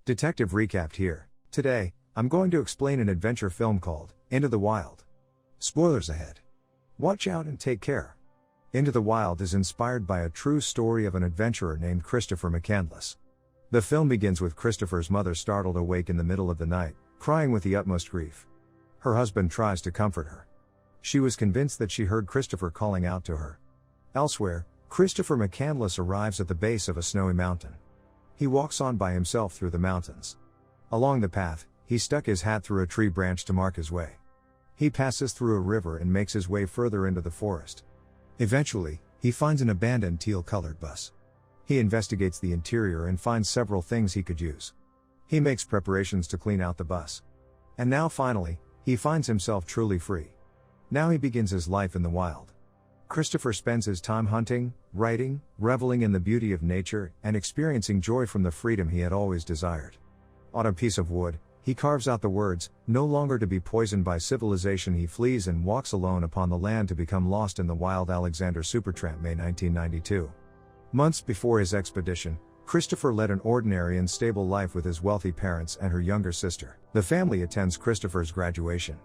Detective recapped here. Today, I'm going to explain an adventure film called Into the Wild. Spoilers ahead. Watch out and take care. Into the Wild is inspired by a true story of an adventurer named Christopher McCandless. The film begins with Christopher's mother startled awake in the middle of the night, crying with the utmost grief. Her husband tries to comfort her. She was convinced that she heard Christopher calling out to her. Elsewhere, Christopher McCandless arrives at the base of a snowy mountain. He walks on by himself through the mountains. Along the path, he stuck his hat through a tree branch to mark his way. He passes through a river and makes his way further into the forest. Eventually, he finds an abandoned teal-colored bus. He investigates the interior and finds several things he could use. He makes preparations to clean out the bus. And now finally, he finds himself truly free. Now he begins his life in the wild. Christopher spends his time hunting, writing, reveling in the beauty of nature, and experiencing joy from the freedom he had always desired. On a piece of wood, he carves out the words, "No longer to be poisoned by civilization." He flees and walks alone upon the land to become lost in the wild. Alexander Supertramp, May 1992. Months before his expedition, Christopher led an ordinary and stable life with his wealthy parents and her younger sister. The family attends Christopher's graduation.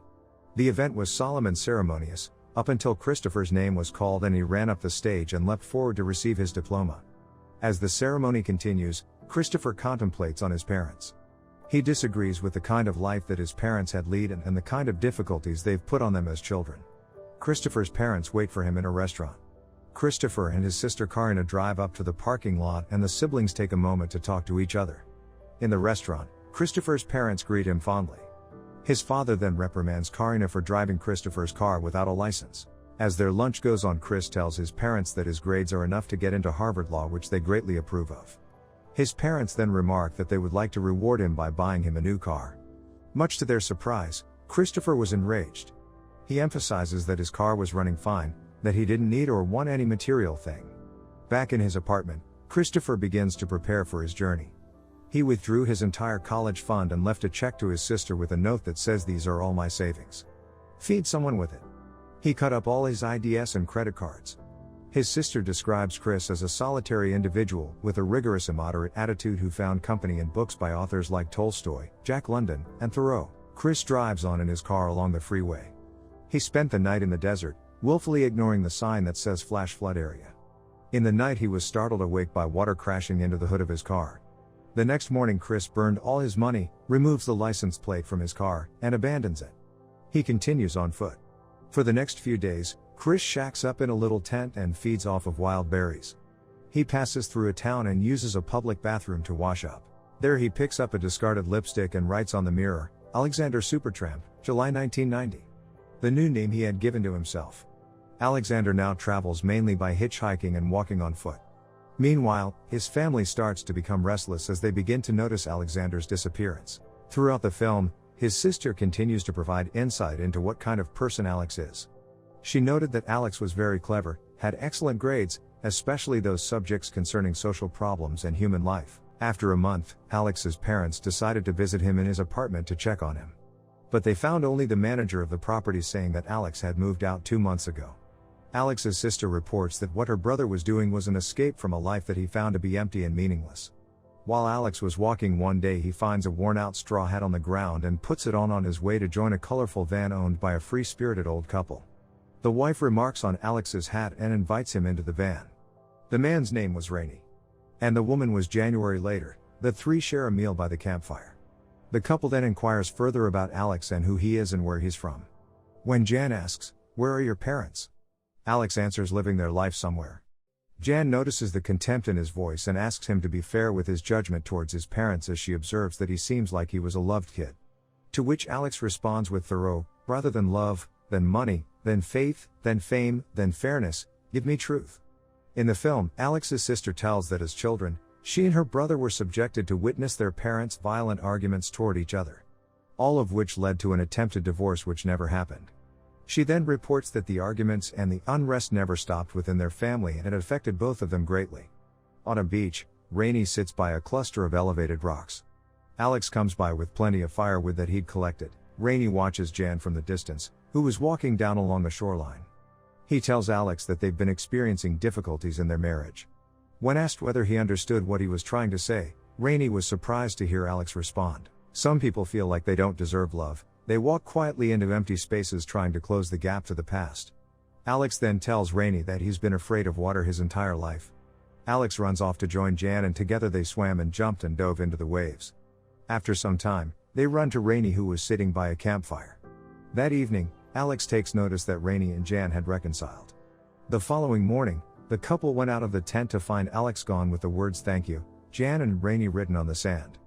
The event was solemn and ceremonious, up until Christopher's name was called and he ran up the stage and leapt forward to receive his diploma. As the ceremony continues, Christopher contemplates on his parents. He disagrees with the kind of life that his parents had led and the kind of difficulties they've put on them as children. Christopher's parents wait for him in a restaurant. Christopher and his sister Karina drive up to the parking lot and the siblings take a moment to talk to each other. In the restaurant, Christopher's parents greet him fondly. His father then reprimands Karina for driving Christopher's car without a license. As their lunch goes on, Chris tells his parents that his grades are enough to get into Harvard Law, which they greatly approve of. His parents then remark that they would like to reward him by buying him a new car. Much to their surprise, Christopher was enraged. He emphasizes that his car was running fine, that he didn't need or want any material thing. Back in his apartment, Christopher begins to prepare for his journey. He withdrew his entire college fund and left a check to his sister with a note that says, "These are all my savings. Feed someone with it." He cut up all his IDs and credit cards. His sister describes Chris as a solitary individual with a rigorous immoderate attitude who found company in books by authors like Tolstoy, Jack London, and Thoreau. Chris drives on in his car along the freeway. He spent the night in the desert, willfully ignoring the sign that says flash flood area. In the night he was startled awake by water crashing into the hood of his car. The next morning Chris burned all his money, removes the license plate from his car, and abandons it. He continues on foot. For the next few days, Chris shacks up in a little tent and feeds off of wild berries. He passes through a town and uses a public bathroom to wash up. There he picks up a discarded lipstick and writes on the mirror, "Alexander Supertramp, July 1990. The new name he had given to himself. Alexander now travels mainly by hitchhiking and walking on foot. Meanwhile, his family starts to become restless as they begin to notice Alexander's disappearance. Throughout the film, his sister continues to provide insight into what kind of person Alex is. She noted that Alex was very clever, had excellent grades, especially those subjects concerning social problems and human life. After a month, Alex's parents decided to visit him in his apartment to check on him. But they found only the manager of the property saying that Alex had moved out 2 months ago. Alex's sister reports that what her brother was doing was an escape from a life that he found to be empty and meaningless. While Alex was walking one day, he finds a worn-out straw hat on the ground and puts it on his way to join a colorful van owned by a free-spirited old couple. The wife remarks on Alex's hat and invites him into the van. The man's name was Rainey. And the woman was January. Later, the three share a meal by the campfire. The couple then inquires further about Alex and who he is and where he's from. When Jan asks, "Where are your parents?" Alex answers, "Living their life somewhere." Jan notices the contempt in his voice and asks him to be fair with his judgment towards his parents as she observes that he seems like he was a loved kid. To which Alex responds with Thoreau, "Rather than love, than money, than faith, than fame, than fairness, give me truth." In the film, Alex's sister tells that as children, she and her brother were subjected to witness their parents' violent arguments toward each other. All of which led to an attempted divorce which never happened. She then reports that the arguments and the unrest never stopped within their family and it affected both of them greatly. On a beach, Rainey sits by a cluster of elevated rocks. Alex comes by with plenty of firewood that he'd collected. Rainey watches Jan from the distance, who was walking down along the shoreline. He tells Alex that they've been experiencing difficulties in their marriage. When asked whether he understood what he was trying to say, Rainey was surprised to hear Alex respond. Some people feel like they don't deserve love. They walk quietly into empty spaces trying to close the gap to the past. Alex then tells Rainey that he's been afraid of water his entire life. Alex runs off to join Jan and together they swam and jumped and dove into the waves. After some time, they run to Rainey who was sitting by a campfire. That evening, Alex takes notice that Rainey and Jan had reconciled. The following morning, the couple went out of the tent to find Alex gone with the words "thank you, Jan" and Rainey written on the sand.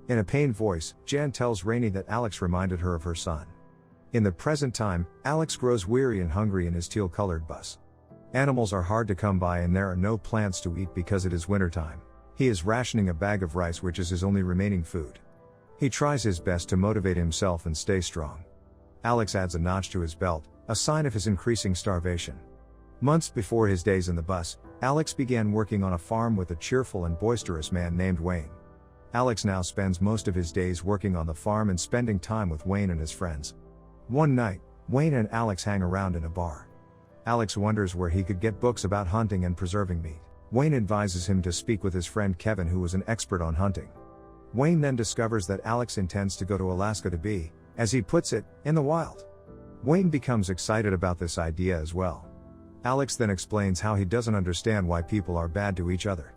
In a pained voice, Jan tells Rainey that Alex reminded her of her son. In the present time, Alex grows weary and hungry in his teal-colored bus. Animals are hard to come by and there are no plants to eat because it is wintertime. He is rationing a bag of rice which is his only remaining food. He tries his best to motivate himself and stay strong. Alex adds a notch to his belt, a sign of his increasing starvation. Months before his days in the bus, Alex began working on a farm with a cheerful and boisterous man named Wayne. Alex now spends most of his days working on the farm and spending time with Wayne and his friends. One night, Wayne and Alex hang around in a bar. Alex wonders where he could get books about hunting and preserving meat. Wayne advises him to speak with his friend Kevin, who was an expert on hunting. Wayne then discovers that Alex intends to go to Alaska to be, as he puts it, in the wild. Wayne becomes excited about this idea as well. Alex then explains how he doesn't understand why people are bad to each other.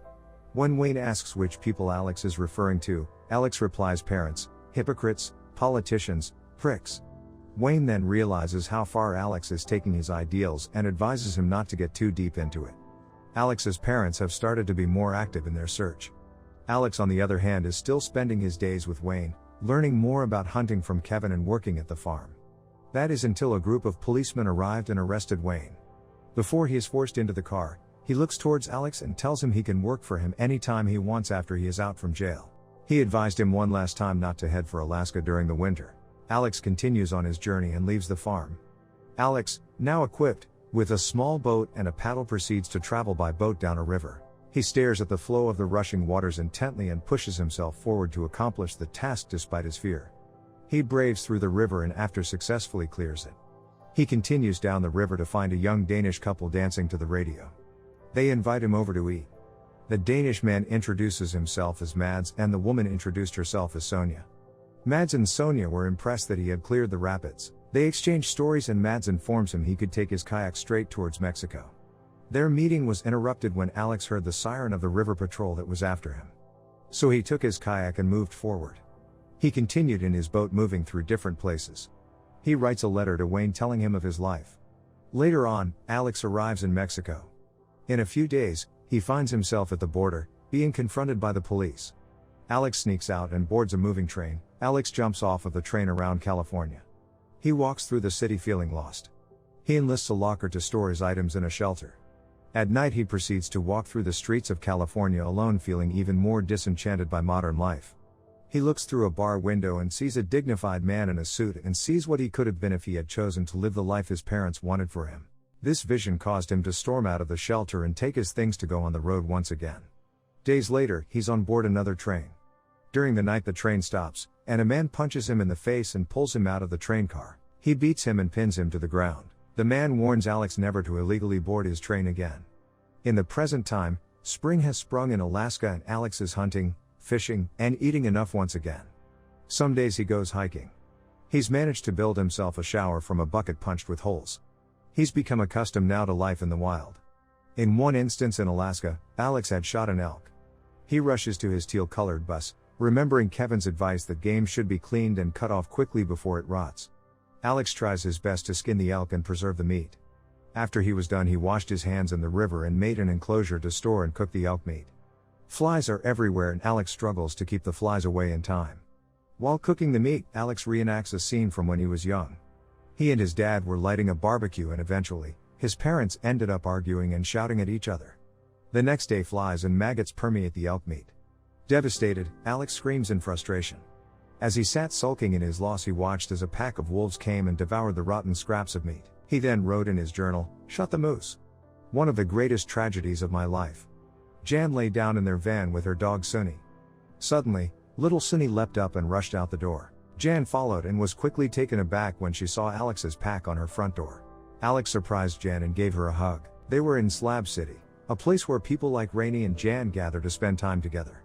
When Wayne asks which people Alex is referring to, Alex replies parents, hypocrites, politicians, pricks. Wayne then realizes how far Alex is taking his ideals and advises him not to get too deep into it. Alex's parents have started to be more active in their search. Alex, on the other hand, is still spending his days with Wayne, learning more about hunting from Kevin and working at the farm. That is until a group of policemen arrived and arrested Wayne. Before he is forced into the car, he looks towards Alex and tells him he can work for him anytime he wants after he is out from jail. He advised him one last time not to head for Alaska during the winter. Alex continues on his journey and leaves the farm. Alex, now equipped with a small boat and a paddle, proceeds to travel by boat down a river. He stares at the flow of the rushing waters intently and pushes himself forward to accomplish the task despite his fear. He braves through the river and after successfully clears it. He continues down the river to find a young Danish couple dancing to the radio. They invite him over to eat. The Danish man introduces himself as Mads and the woman introduced herself as Sonia. Mads and Sonia were impressed that he had cleared the rapids. They exchange stories and Mads informs him he could take his kayak straight towards Mexico. Their meeting was interrupted when Alex heard the siren of the river patrol that was after him. So he took his kayak and moved forward. He continued in his boat, moving through different places. He writes a letter to Wayne telling him of his life. Later on, Alex arrives in Mexico. In a few days, he finds himself at the border, being confronted by the police. Alex sneaks out and boards a moving train. Alex jumps off of the train around California. He walks through the city feeling lost. He enlists a locker to store his items in a shelter. At night he proceeds to walk through the streets of California alone, feeling even more disenchanted by modern life. He looks through a bar window and sees a dignified man in a suit and sees what he could have been if he had chosen to live the life his parents wanted for him. This vision caused him to storm out of the shelter and take his things to go on the road once again. Days later, he's on board another train. During the night the train stops, and a man punches him in the face and pulls him out of the train car. He beats him and pins him to the ground. The man warns Alex never to illegally board his train again. In the present time, spring has sprung in Alaska and Alex is hunting, fishing, and eating enough once again. Some days he goes hiking. He's managed to build himself a shower from a bucket punched with holes. He's become accustomed now to life in the wild. In one instance in Alaska, Alex had shot an elk. He rushes to his teal-colored bus, remembering Kevin's advice that game should be cleaned and cut off quickly before it rots. Alex tries his best to skin the elk and preserve the meat. After he was done, he washed his hands in the river and made an enclosure to store and cook the elk meat. Flies are everywhere and Alex struggles to keep the flies away in time. While cooking the meat, Alex reenacts a scene from when he was young. He and his dad were lighting a barbecue and eventually, his parents ended up arguing and shouting at each other. The next day flies and maggots permeate the elk meat. Devastated, Alex screams in frustration. As he sat sulking in his loss, he watched as a pack of wolves came and devoured the rotten scraps of meat. He then wrote in his journal, "Shot the moose. One of the greatest tragedies of my life." Jan lay down in their van with her dog Sunny. Suddenly, little Sunny leapt up and rushed out the door. Jan followed and was quickly taken aback when she saw Alex's pack on her front door. Alex surprised Jan and gave her a hug. They were in Slab City, a place where people like Rainey and Jan gather to spend time together.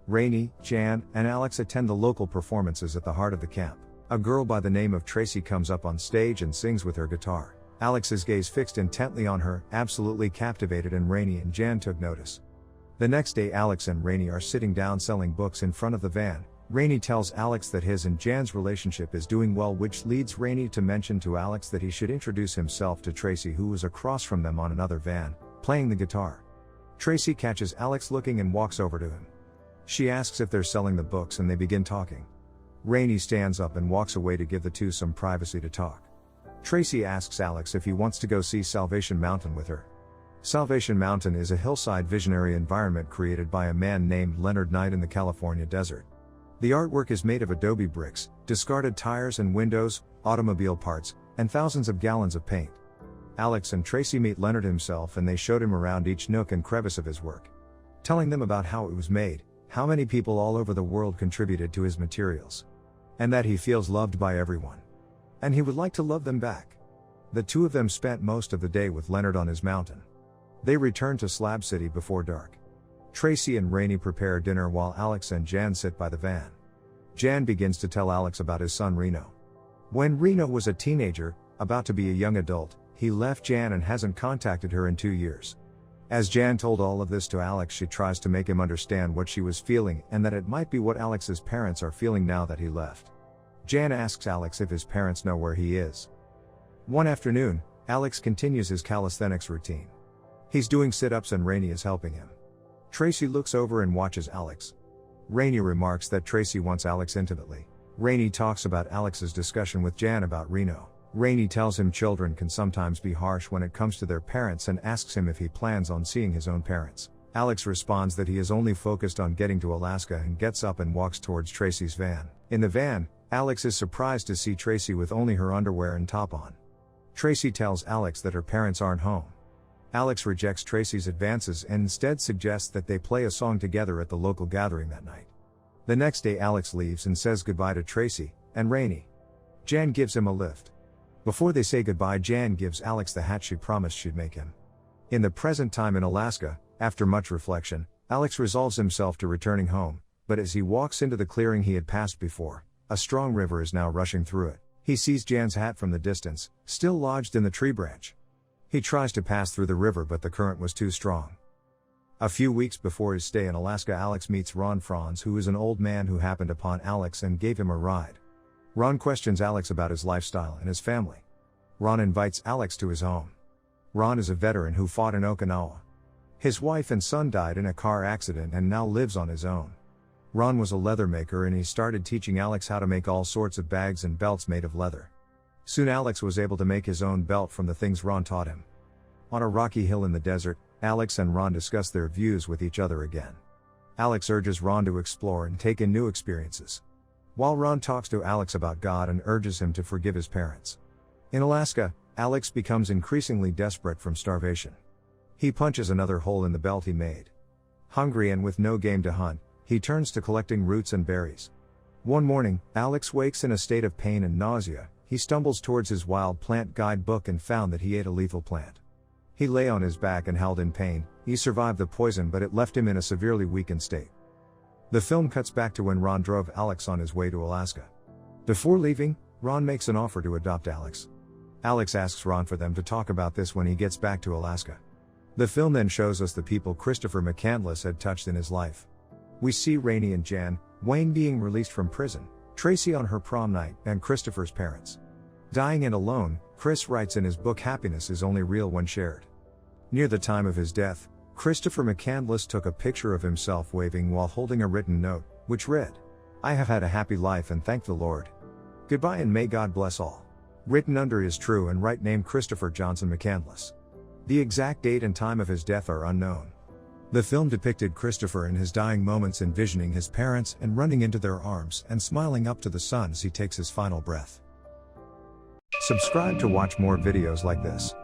Rainey, Jan, and Alex attend the local performances at the heart of the camp. A girl by the name of Tracy comes up on stage and sings with her guitar. Alex's gaze fixed intently on her, absolutely captivated, and Rainey and Jan took notice. The next day Alex and Rainey are sitting down selling books in front of the van. Rainey tells Alex that his and Jan's relationship is doing well, which leads Rainey to mention to Alex that he should introduce himself to Tracy, who was across from them on another van, playing the guitar. Tracy catches Alex looking and walks over to him. She asks if they're selling the books and they begin talking. Rainey stands up and walks away to give the two some privacy to talk. Tracy asks Alex if he wants to go see Salvation Mountain with her. Salvation Mountain is a hillside visionary environment created by a man named Leonard Knight in the California desert. The artwork is made of adobe bricks, discarded tires and windows, automobile parts, and thousands of gallons of paint. Alex and Tracy meet Leonard himself and they showed him around each nook and crevice of his work, telling them about how it was made, how many people all over the world contributed to his materials, and that he feels loved by everyone. And he would like to love them back. The two of them spent most of the day with Leonard on his mountain. They returned to Slab City before dark. Tracy and Rainey prepare dinner while Alex and Jan sit by the van. Jan begins to tell Alex about his son Reno. When Reno was a teenager, about to be a young adult, he left Jan and hasn't contacted her in 2 years. As Jan told all of this to Alex, she tries to make him understand what she was feeling and that it might be what Alex's parents are feeling now that he left. Jan asks Alex if his parents know where he is. One afternoon, Alex continues his calisthenics routine. He's doing sit-ups and Rainey is helping him. Tracy looks over and watches Alex. Rainey remarks that Tracy wants Alex intimately. Rainey talks about Alex's discussion with Jan about Reno. Rainey tells him children can sometimes be harsh when it comes to their parents and asks him if he plans on seeing his own parents. Alex responds that he is only focused on getting to Alaska and gets up and walks towards Tracy's van. In the van, Alex is surprised to see Tracy with only her underwear and top on. Tracy tells Alex that her parents aren't home. Alex rejects Tracy's advances and instead suggests that they play a song together at the local gathering that night. The next day Alex leaves and says goodbye to Tracy and Rainey. Jan gives him a lift. Before they say goodbye, Jan gives Alex the hat she promised she'd make him. In the present time in Alaska, after much reflection, Alex resolves himself to returning home, but as he walks into the clearing he had passed before, a strong river is now rushing through it. He sees Jan's hat from the distance, still lodged in the tree branch. He tries to pass through the river, but the current was too strong. A few weeks before his stay in Alaska, Alex meets Ron Franz, who is an old man who happened upon Alex and gave him a ride. Ron questions Alex about his lifestyle and his family. Ron invites Alex to his home. Ron is a veteran who fought in Okinawa. His wife and son died in a car accident and now lives on his own. Ron was a leather maker and he started teaching Alex how to make all sorts of bags and belts made of leather. Soon Alex was able to make his own belt from the things Ron taught him. On a rocky hill in the desert, Alex and Ron discuss their views with each other again. Alex urges Ron to explore and take in new experiences, while Ron talks to Alex about God and urges him to forgive his parents. In Alaska, Alex becomes increasingly desperate from starvation. He punches another hole in the belt he made. Hungry and with no game to hunt, he turns to collecting roots and berries. One morning, Alex wakes in a state of pain and nausea. He stumbles towards his wild plant guidebook and found that he ate a lethal plant. He lay on his back and howled in pain. He survived the poison, but it left him in a severely weakened state. The film cuts back to when Ron drove Alex on his way to Alaska. Before leaving, Ron makes an offer to adopt Alex. Alex asks Ron for them to talk about this when he gets back to Alaska. The film then shows us the people Christopher McCandless had touched in his life. We see Rainey and Jan, Wayne being released from prison, Tracy on her prom night, and Christopher's parents dying and alone. Chris writes in his book, "Happiness is only real when shared." Near the time of his death, Christopher McCandless took a picture of himself waving while holding a written note, which read, "I have had a happy life and thank the Lord. Goodbye and may God bless all." Written under his true and right name, Christopher Johnson McCandless. The exact date and time of his death are unknown. The film depicted Christopher in his dying moments envisioning his parents and running into their arms and smiling up to the sun as he takes his final breath. Subscribe to watch more videos like this.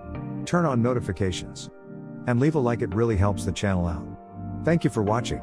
Turn on notifications. And leave a like, it really helps the channel out. Thank you for watching.